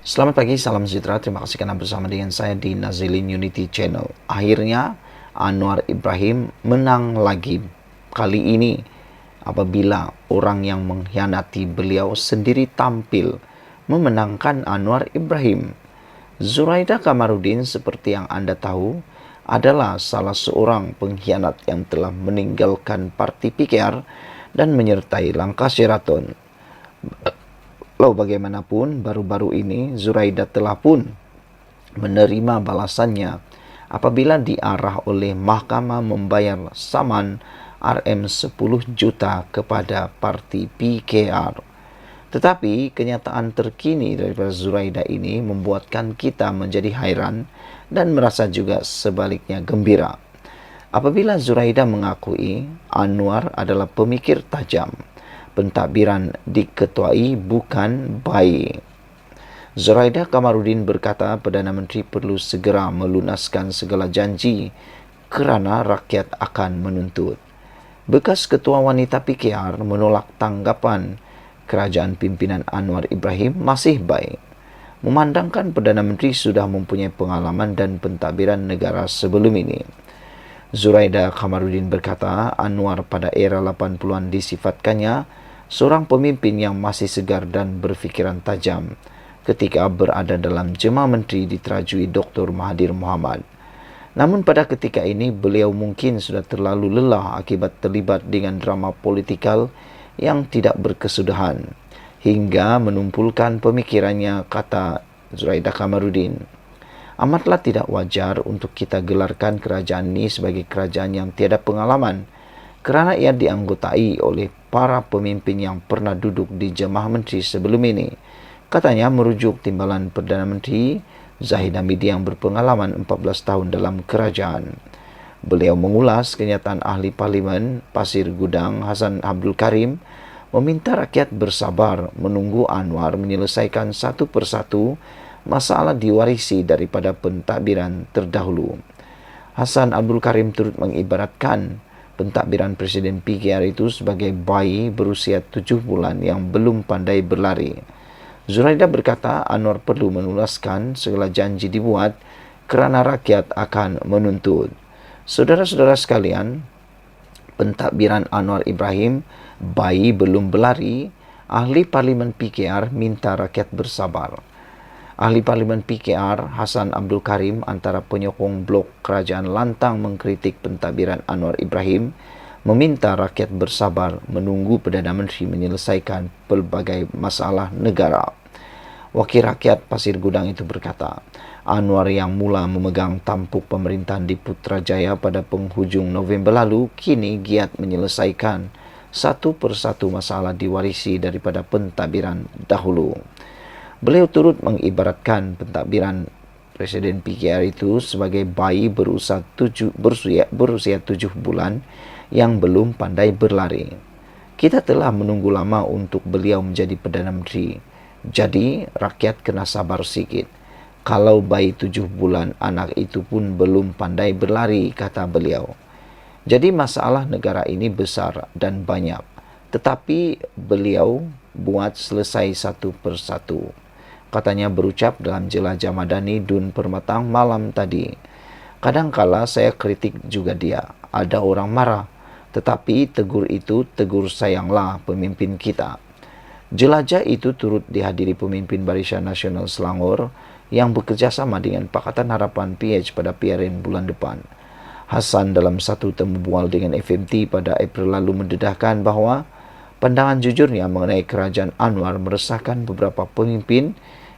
Selamat pagi, salam sejahtera. Terima kasih karena bersama dengan saya di Nazilin Unity Channel. Akhirnya Anwar Ibrahim menang lagi. Kali ini apabila orang yang mengkhianati beliau sendiri tampil memenangkan Anwar Ibrahim. Zuraida Kamarudin seperti yang Anda tahu adalah salah seorang pengkhianat yang telah meninggalkan parti PKR dan menyertai langkah Sheraton. Walau bagaimanapun, baru-baru ini Zuraida telah pun menerima balasannya apabila diarah oleh mahkamah membayar saman Rm10 juta kepada parti PKR. Tetapi kenyataan terkini daripada Zuraida ini membuatkan kita menjadi hairan dan merasa juga sebaliknya gembira. Apabila Zuraida mengakui Anwar adalah pemikir tajam, pentadbiran diketuai bukan baik. Zuraida Kamarudin berkata Perdana Menteri perlu segera melunaskan segala janji kerana rakyat akan menuntut. Bekas Ketua Wanita PKR menolak tanggapan kerajaan pimpinan Anwar Ibrahim masih baik, memandangkan Perdana Menteri sudah mempunyai pengalaman dan pentadbiran negara sebelum ini. Zuraida Kamarudin berkata Anwar pada era 80-an disifatkannya seorang pemimpin yang masih segar dan berfikiran tajam ketika berada dalam Jemaah Menteri diterajui Dr. Mahathir Mohamad. Namun pada ketika ini beliau mungkin sudah terlalu lelah akibat terlibat dengan drama politikal yang tidak berkesudahan hingga menumpulkan pemikirannya, kata Zuraida Kamarudin. Amatlah tidak wajar untuk kita gelarkan kerajaan ini sebagai kerajaan yang tiada pengalaman kerana ia dianggotai oleh para pemimpin yang pernah duduk di Jemaah Menteri sebelum ini. Katanya merujuk timbalan Perdana Menteri Zahid Hamid yang berpengalaman 14 tahun dalam kerajaan. Beliau mengulas kenyataan ahli Parlimen Pasir Gudang Hassan Abdul Karim meminta rakyat bersabar menunggu Anwar menyelesaikan satu persatu masalah diwarisi daripada pentadbiran terdahulu. Hassan Abdul Karim turut mengibaratkan pentadbiran Presiden PKR itu sebagai bayi berusia 7 bulan yang belum pandai berlari. Zuraida berkata Anwar perlu melulaskan segala janji dibuat kerana rakyat akan menuntut. Saudara-saudara sekalian, pentadbiran Anwar Ibrahim bayi belum berlari. Ahli Parlimen PKR minta rakyat bersabar. Ahli Parlimen PKR Hassan Abdul Karim antara penyokong blok kerajaan lantang mengkritik pentadbiran Anwar Ibrahim, meminta rakyat bersabar menunggu Perdana Menteri menyelesaikan pelbagai masalah negara. Wakil rakyat Pasir Gudang itu berkata, Anwar yang mula memegang tampuk pemerintahan di Putrajaya pada penghujung November lalu kini giat menyelesaikan satu persatu masalah diwarisi daripada pentadbiran dahulu. Beliau turut mengibaratkan pentadbiran Presiden PKR itu sebagai bayi berusia 7 bulan yang belum pandai berlari. Kita telah menunggu lama untuk beliau menjadi Perdana Menteri. Jadi rakyat kena sabar sikit. Kalau bayi 7 bulan anak itu pun belum pandai berlari, kata beliau. Jadi masalah negara ini besar dan banyak. Tetapi beliau buat selesai satu persatu. Katanya berucap dalam Jelajah Madani Dun Permatang malam tadi. Kadangkala saya kritik juga dia. Ada orang marah. Tetapi tegur itu tegur sayanglah pemimpin kita. Jelajah itu turut dihadiri pemimpin Barisan Nasional Selangor yang bekerjasama dengan Pakatan Harapan PH pada PRN bulan depan. Hassan dalam satu temu bual dengan FMT pada April lalu mendedahkan bahawa pandangan jujurnya mengenai kerajaan Anwar meresahkan beberapa pemimpin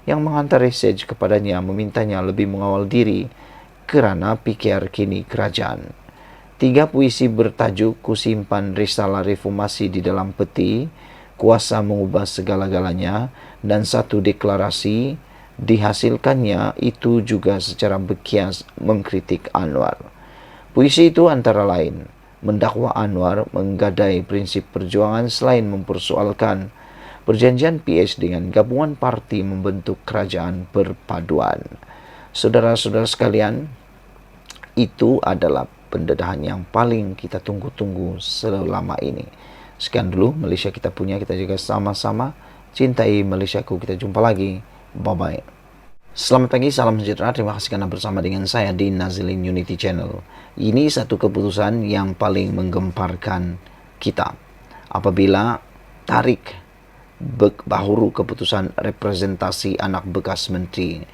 yang menghantar mesej kepadanya memintanya lebih mengawal diri kerana PKR kini kerajaan. 3 puisi bertajuk Kusimpan Risalah Reformasi di dalam peti, Kuasa Mengubah Segala-galanya, dan 1 deklarasi dihasilkannya itu juga secara berkias mengkritik Anwar. Puisi itu antara lain mendakwa Anwar menggadai prinsip perjuangan selain mempersoalkan perjanjian PH dengan gabungan parti membentuk kerajaan perpaduan. Saudara-saudara sekalian, itu adalah pendedahan yang paling kita tunggu-tunggu selama ini. Sekian dulu Malaysia kita punya, kita juga sama-sama cintai Malaysiaku. Kita jumpa lagi. Bye-bye. Selamat pagi, salam sejahtera. Terima kasih karena bersama dengan saya di Nazilin Unity Channel. Ini satu keputusan yang paling menggemparkan kita. Apabila tarik bahuru keputusan representasi anak bekas menteri.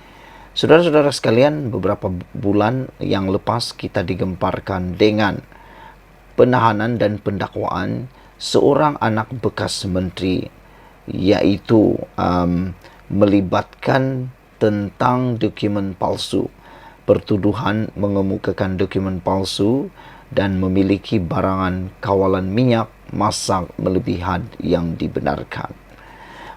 Saudara-saudara sekalian, beberapa bulan yang lepas kita digemparkan dengan penahanan dan pendakwaan seorang anak bekas menteri, yaitu melibatkan tentang dokumen palsu, pertuduhan mengemukakan dokumen palsu dan memiliki barangan kawalan minyak masak melebihi had yang dibenarkan.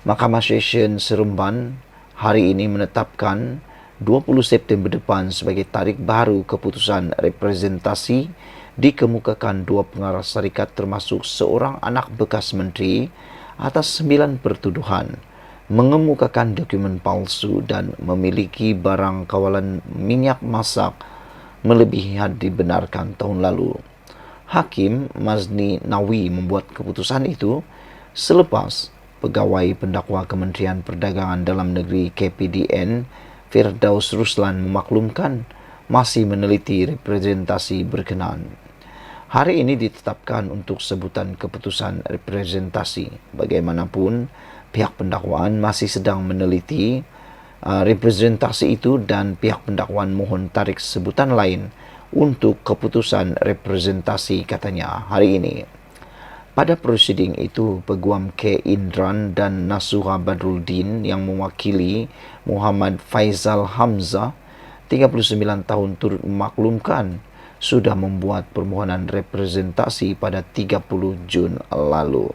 Mahkamah Session Seremban hari ini menetapkan 20 September depan sebagai tarikh baru keputusan representasi dikemukakan dua pengarah syarikat termasuk seorang anak bekas menteri atas 9 pertuduhan mengemukakan dokumen palsu dan memiliki barang kawalan minyak masak melebihi had dibenarkan tahun lalu. Hakim Mazni Nawi membuat keputusan itu selepas pegawai pendakwa Kementerian Perdagangan Dalam Negeri KPDN Firdaus Ruslan memaklumkan masih meneliti representasi berkenaan. Hari ini ditetapkan untuk sebutan keputusan representasi. Bagaimanapun, pihak pendakwaan masih sedang meneliti representasi itu dan pihak pendakwaan mohon tarik sebutan lain untuk keputusan representasi, katanya hari ini. Pada prosiding itu, Peguam K. Indran dan Nasuha Badruddin yang mewakili Muhammad Faizal Hamzah, 39 tahun, turut memaklumkan sudah membuat permohonan representasi pada 30 Jun lalu.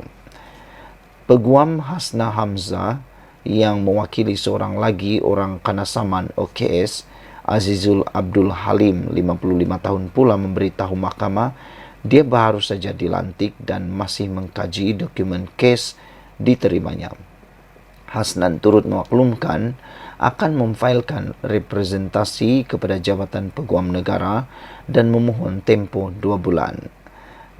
Peguam Hasna Hamzah yang mewakili seorang lagi orang Kanasaman OKS, Azizul Abdul Halim, 55 tahun pula, memberitahu mahkamah dia baru saja dilantik dan masih mengkaji dokumen kes diterimanya. Hasnan turut memaklumkan akan memfailkan representasi kepada Jabatan Peguam Negara dan memohon tempoh 2 bulan.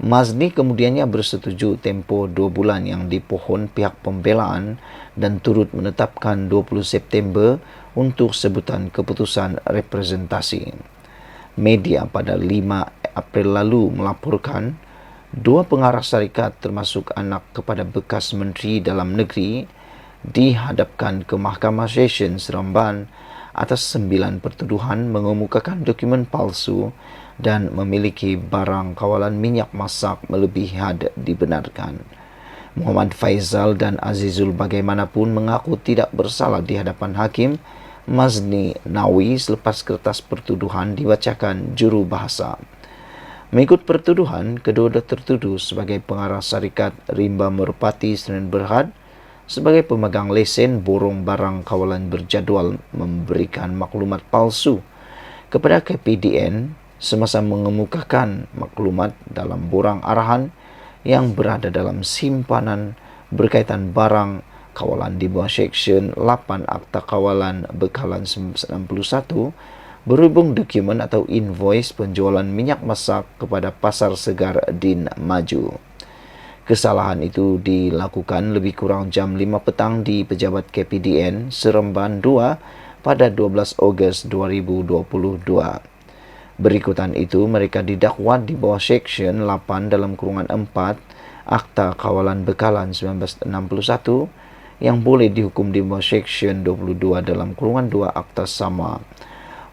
Mazni kemudiannya bersetuju tempoh 2 bulan yang dipohon pihak pembelaan dan turut menetapkan 20 September untuk sebutan keputusan representasi. Media pada 5 April lalu melaporkan 2 pengarah syarikat termasuk anak kepada bekas Menteri Dalam Negeri dihadapkan ke Mahkamah Session Seremban atas 9 pertuduhan mengemukakan dokumen palsu dan memiliki barang kawalan minyak masak melebihi had dibenarkan. Muhammad Faizal dan Azizul bagaimanapun mengaku tidak bersalah di hadapan Hakim Mazni Nawi selepas kertas pertuduhan dibacakan juru bahasa. Mengikut pertuduhan, kedua-dua tertuduh sebagai pengarah syarikat Rimba Merpati Sdn Bhd sebagai pemegang lesen borong barang kawalan berjadual memberikan maklumat palsu kepada KPDN semasa mengemukakan maklumat dalam borang arahan yang berada dalam simpanan berkaitan barang kawalan di bawah Seksyen 8 Akta Kawalan Bekalan 91 berhubung dokumen atau invoice penjualan minyak masak kepada Pasar Segar Din Maju. Kesalahan itu dilakukan lebih kurang jam 5 petang di Pejabat KPDN Seremban 2 pada 12 Ogos 2022. Berikutan itu, mereka didakwa di bawah Seksyen 8 dalam kurungan 4 Akta Kawalan Bekalan 1961 yang boleh dihukum di bawah Seksyen 22 dalam kurungan 2 Akta sama.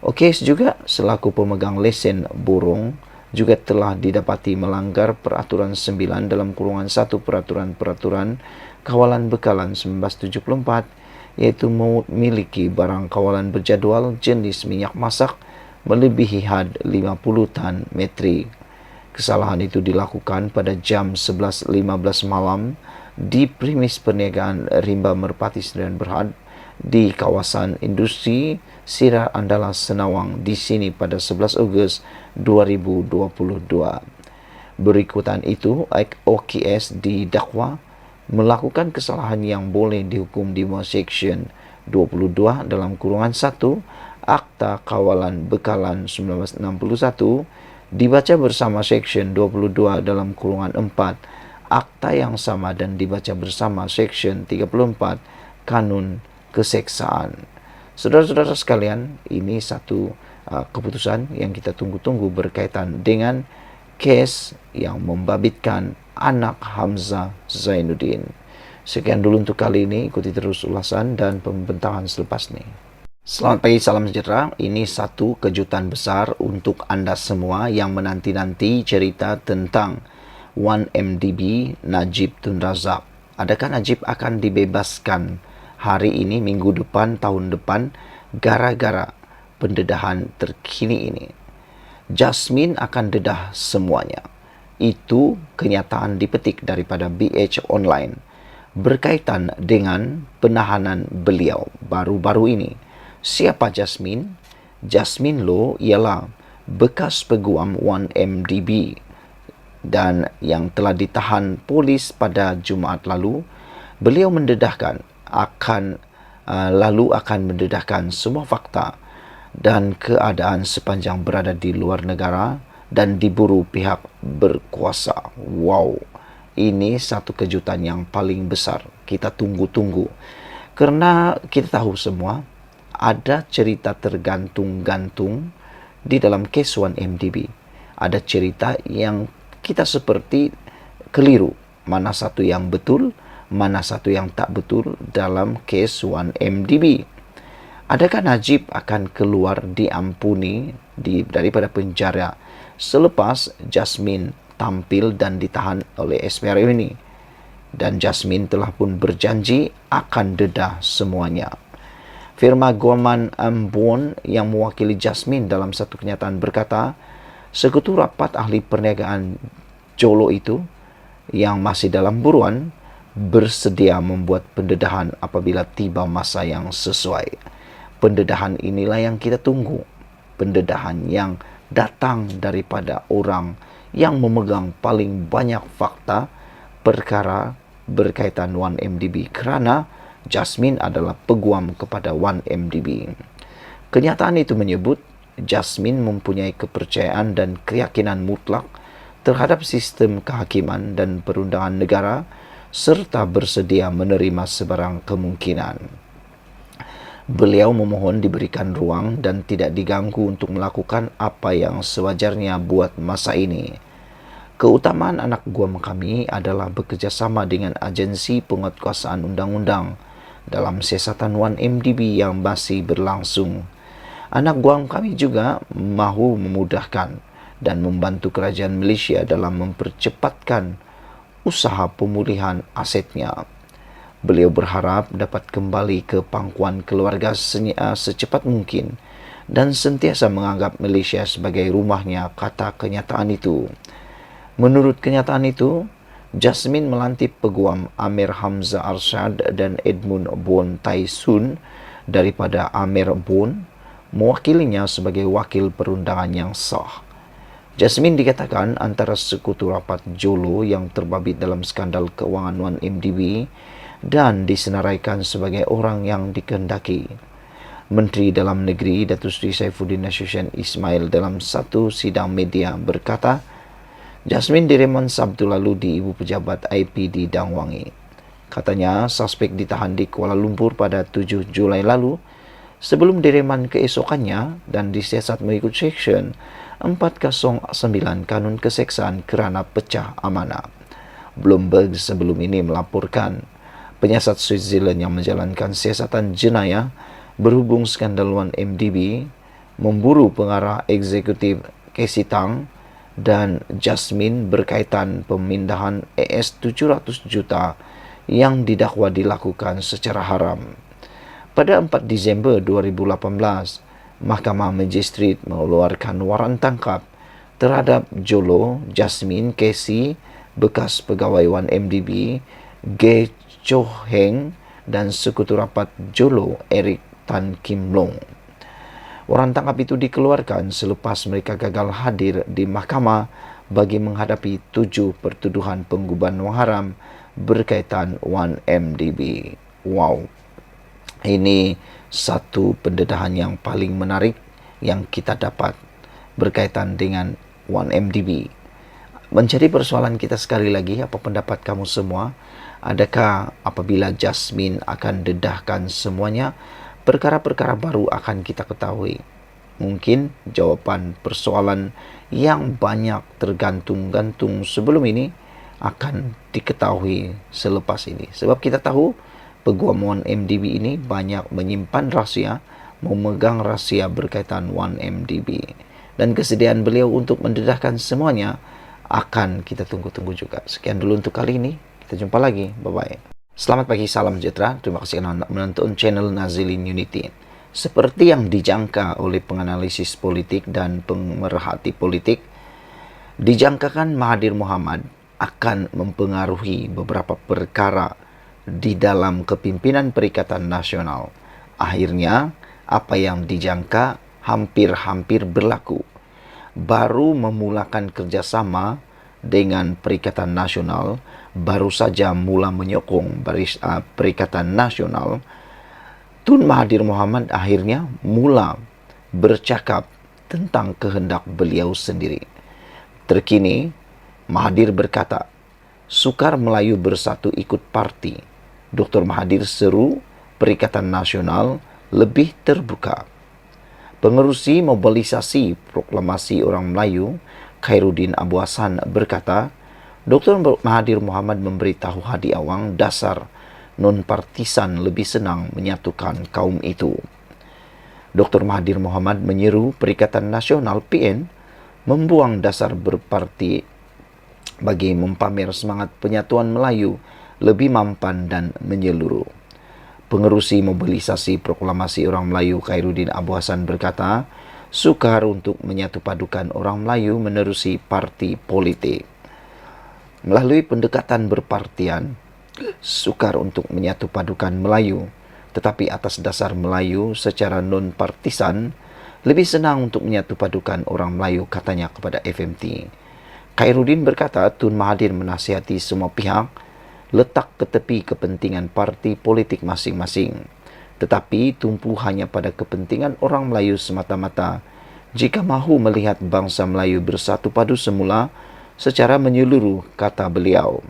OKS juga selaku pemegang lesen borong juga telah didapati melanggar peraturan 9 dalam kurungan 1 peraturan kawalan bekalan 1974, yaitu memiliki barang kawalan berjadual jenis minyak masak melebihi had 50 tan metrik. Kesalahan itu dilakukan pada jam 11.15 malam di premis perniagaan Rimba Merpati Sdn Bhd di kawasan industri Sirar Andalas Senawang di sini pada 11 Ogos 2022. Berikutan itu, OKS didakwa melakukan kesalahan yang boleh dihukum di bawah Seksyen 22 dalam kurungan 1 Akta Kawalan Bekalan 1961 dibaca bersama Seksyen 22 dalam kurungan 4 Akta yang sama dan dibaca bersama Seksyen 34 Kanun Keseksaan. Saudara-saudara sekalian, ini satu keputusan yang kita tunggu-tunggu berkaitan dengan kes yang membabitkan anak Hamzah Zainuddin. Sekian dulu untuk kali ini, ikuti terus ulasan dan pembentangan selepas ini. Selamat pagi, salam sejahtera. Ini satu kejutan besar untuk Anda semua yang menanti-nanti cerita tentang 1MDB Najib Tun Razak. Adakah Najib akan dibebaskan hari ini, minggu depan, tahun depan, gara-gara pendedahan terkini ini? Jasmine akan dedah semuanya. Itu kenyataan dipetik daripada BH Online berkaitan dengan penahanan beliau baru-baru ini. Siapa Jasmine? Jasmine Loh ialah bekas peguam 1MDB dan yang telah ditahan polis pada Jumaat lalu. Beliau mendedahkan akan mendedahkan semua fakta dan keadaan sepanjang berada di luar negara dan diburu pihak berkuasa. Wow, ini satu kejutan yang paling besar. Kita tunggu-tunggu. Karena kita tahu semua, ada cerita tergantung-gantung di dalam kes 1MDB. Ada cerita yang kita seperti keliru. Mana satu yang betul, mana satu yang tak betul dalam kes 1MDB. Adakah Najib akan keluar diampuni daripada penjara selepas Jasmine tampil dan ditahan oleh SPRM ini? Dan Jasmine telah pun berjanji akan dedah semuanya. Firma Guaman Ambon yang mewakili Jasmine dalam satu kenyataan berkata, sekutu rapat ahli perniagaan Jolo itu yang masih dalam buruan bersedia membuat pendedahan apabila tiba masa yang sesuai. Pendedahan inilah yang kita tunggu. Pendedahan yang datang daripada orang yang memegang paling banyak fakta perkara berkaitan 1MDB, kerana Jasmine adalah peguam kepada 1MDB. Kenyataan itu menyebut Jasmine mempunyai kepercayaan dan keyakinan mutlak terhadap sistem kehakiman dan perundangan negara serta bersedia menerima sebarang kemungkinan. Beliau memohon diberikan ruang dan tidak diganggu untuk melakukan apa yang sewajarnya buat masa ini. Keutamaan anak guam kami adalah bekerjasama dengan agensi penguatkuasaan undang-undang dalam siasatan 1MDB yang masih berlangsung. Anak guam kami juga mahu memudahkan dan membantu kerajaan Malaysia dalam mempercepatkan usaha pemulihan asetnya. Beliau berharap dapat kembali ke pangkuan keluarga secepat mungkin dan sentiasa menganggap Malaysia sebagai rumahnya, kata kenyataan itu. Menurut kenyataan itu, Jasmine melantik peguam Amir Hamzah Arshad dan Edmund Bon Tai Sun daripada Amir Bon, mewakilinya sebagai wakil perundangan yang sah. Jasmine dikatakan antara sekutu rapat Jolo yang terbabit dalam skandal keuangan 1MDB dan disenaraikan sebagai orang yang dikehendaki. Menteri Dalam Negeri Datuk Seri Saifuddin Nasution Ismail dalam satu sidang media berkata, Jasmine diremand Sabtu lalu di Ibu Pejabat IPD Dangwangi. Katanya, suspek ditahan di Kuala Lumpur pada 7 Julai lalu sebelum diremand keesokannya dan disiasat mengikut Seksyen 409 Kanun Keseksaan kerana pecah amanah. Bloomberg sebelum ini melaporkan penyiasat Switzerland yang menjalankan siasatan jenayah berhubung skandal 1MDB memburu pengarah eksekutif Casey Tang dan Jasmine berkaitan pemindahan AS 700 juta yang didakwa dilakukan secara haram. Pada 4 Disember 2018, Mahkamah Magistrat mengeluarkan waran tangkap terhadap Jolo, Jasmine, Casey, bekas pegawai 1MDB, Ge Cho Heng dan sekutu rapat Jolo, Eric Tan Kim Long. Waran tangkap itu dikeluarkan selepas mereka gagal hadir di mahkamah bagi menghadapi 7 pertuduhan penggubahan wang haram berkaitan 1MDB. Wow, ini satu pendedahan yang paling menarik yang kita dapat berkaitan dengan 1MDB. Menjadi persoalan kita sekali lagi, apa pendapat kamu semua? Adakah apabila Jasmine akan dedahkan semuanya, perkara-perkara baru akan kita ketahui. Mungkin jawapan persoalan yang banyak tergantung-gantung sebelum ini akan diketahui selepas ini. Sebab kita tahu peguaman MDB ini banyak menyimpan rahsia, memegang rahsia berkaitan 1MDB. Dan kesediaan beliau untuk mendedahkan semuanya akan kita tunggu-tunggu juga. Sekian dulu untuk kali ini. Kita jumpa lagi. Bye-bye. Selamat pagi, salam sejahtera. Terima kasih karena menonton channel Nazilin Unity. Seperti yang dijangka oleh penganalisis politik dan pemerhati politik, dijangkakan Mahathir Mohamad akan mempengaruhi beberapa perkara di dalam kepimpinan Perikatan Nasional. Akhirnya, apa yang dijangka hampir-hampir berlaku. Baru memulakan kerjasama dengan Perikatan Nasional, baru saja mula menyokong Perikatan Nasional, Tun Mahathir Mohamad akhirnya mula bercakap tentang kehendak beliau sendiri. Terkini, Mahathir berkata, "Sukar Melayu bersatu ikut parti." Dr. Mahathir seru Perikatan Nasional lebih terbuka. Pengerusi mobilisasi proklamasi orang Melayu, Khairuddin Abu Hassan berkata, Dr. Mahathir Mohamad memberitahu Hadi Awang dasar non-partisan lebih senang menyatukan kaum itu. Dr. Mahathir Mohamad menyeru Perikatan Nasional PN membuang dasar berparti bagi mempamer semangat penyatuan Melayu lebih mampan dan menyeluruh. Pengerusi mobilisasi proklamasi orang Melayu Khairuddin Abu Hassan berkata, sukar untuk menyatupadukan orang Melayu menerusi parti politik. Melalui pendekatan berpartian, sukar untuk menyatupadukan Melayu, tetapi atas dasar Melayu secara non-partisan, lebih senang untuk menyatupadukan orang Melayu, katanya kepada FMT. Khairuddin berkata, Tun Mahathir menasihati semua pihak letak ke tepi kepentingan parti politik masing-masing, tetapi tumpu hanya pada kepentingan orang Melayu semata-mata jika mahu melihat bangsa Melayu bersatu padu semula secara menyeluruh, kata beliau.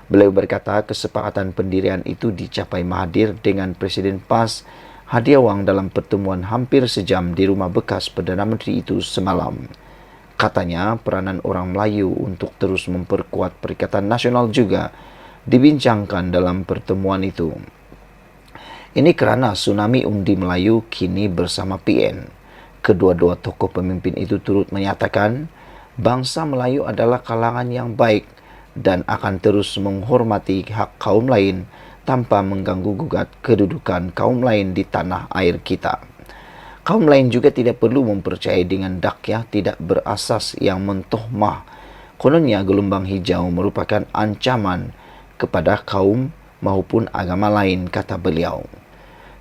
Beliau berkata kesepakatan pendirian itu dicapai Mahathir dengan Presiden PAS Hadi Awang dalam pertemuan hampir sejam di rumah bekas Perdana Menteri itu semalam. Katanya peranan orang Melayu untuk terus memperkuat Perikatan Nasional juga dibincangkan dalam pertemuan itu. Ini kerana tsunami undi Melayu kini bersama PN. Kedua-dua tokoh pemimpin itu turut menyatakan bangsa Melayu adalah kalangan yang baik dan akan terus menghormati hak kaum lain tanpa mengganggu-gugat kedudukan kaum lain di tanah air kita. Kaum lain juga tidak perlu mempercayai dengan dakwah tidak berasas yang mentohmah. Kononnya gelombang hijau merupakan ancaman kepada kaum maupun agama lain, kata beliau.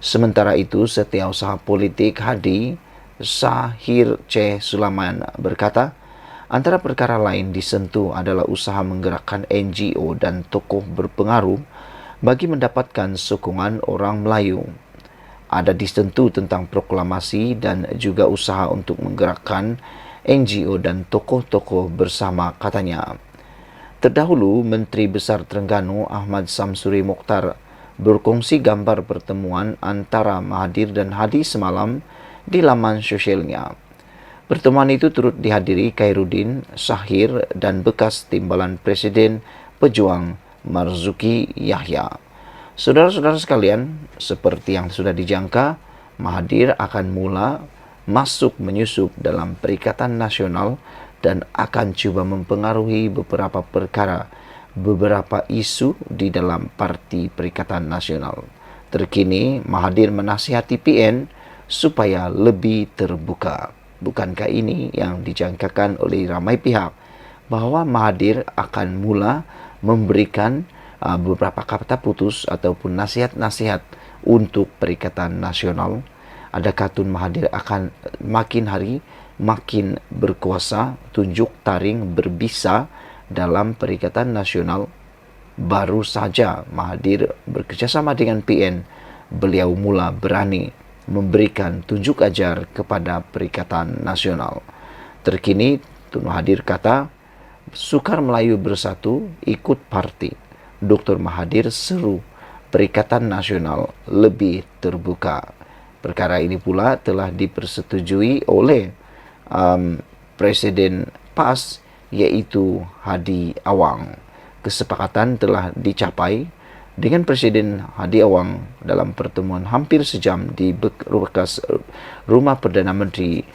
Sementara itu, Setiausaha Politik Hadi Sahir C. Sulaiman berkata, antara perkara lain disentuh adalah usaha menggerakkan NGO dan tokoh berpengaruh bagi mendapatkan sokongan orang Melayu. Ada disentuh tentang proklamasi dan juga usaha untuk menggerakkan NGO dan tokoh-tokoh bersama, katanya. Terdahulu, Menteri Besar Terengganu Ahmad Samsuri Mokhtar berkongsi gambar pertemuan antara Mahathir dan Hadi semalam di laman sosialnya. Pertemuan itu turut dihadiri Khairuddin, Sahir, dan bekas timbalan Presiden Pejuang Marzuki Yahya. Saudara-saudara sekalian, seperti yang sudah dijangka, Mahathir akan mula masuk menyusup dalam Perikatan Nasional dan akan coba mempengaruhi beberapa perkara, beberapa isu di dalam Parti Perikatan Nasional. Terkini, Mahathir menasihati PN supaya lebih terbuka. Bukankah ini yang dijangkakan oleh ramai pihak, bahwa Mahathir akan mula memberikan beberapa kata putus ataupun nasihat-nasihat untuk Perikatan Nasional? Adakah Tun Mahathir akan makin hari makin berkuasa, tunjuk taring berbisa dalam Perikatan Nasional? Baru saja Mahathir bekerjasama dengan PN, beliau mula berani memberikan tunjuk ajar kepada Perikatan Nasional. Terkini, Tun Mahathir kata, sukar Melayu bersatu ikut parti. Dr. Mahathir seru Perikatan Nasional lebih terbuka. Perkara ini pula telah dipersetujui oleh Presiden PAS, yaitu Hadi Awang. Kesepakatan telah dicapai dengan Presiden Hadi Awang dalam pertemuan hampir sejam di bekas rumah Perdana Menteri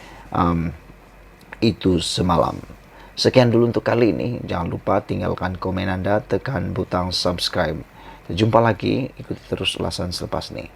itu semalam. Sekian dulu untuk kali ini. Jangan lupa tinggalkan komen Anda, tekan butang subscribe. Jumpa lagi, ikuti terus ulasan selepas ini.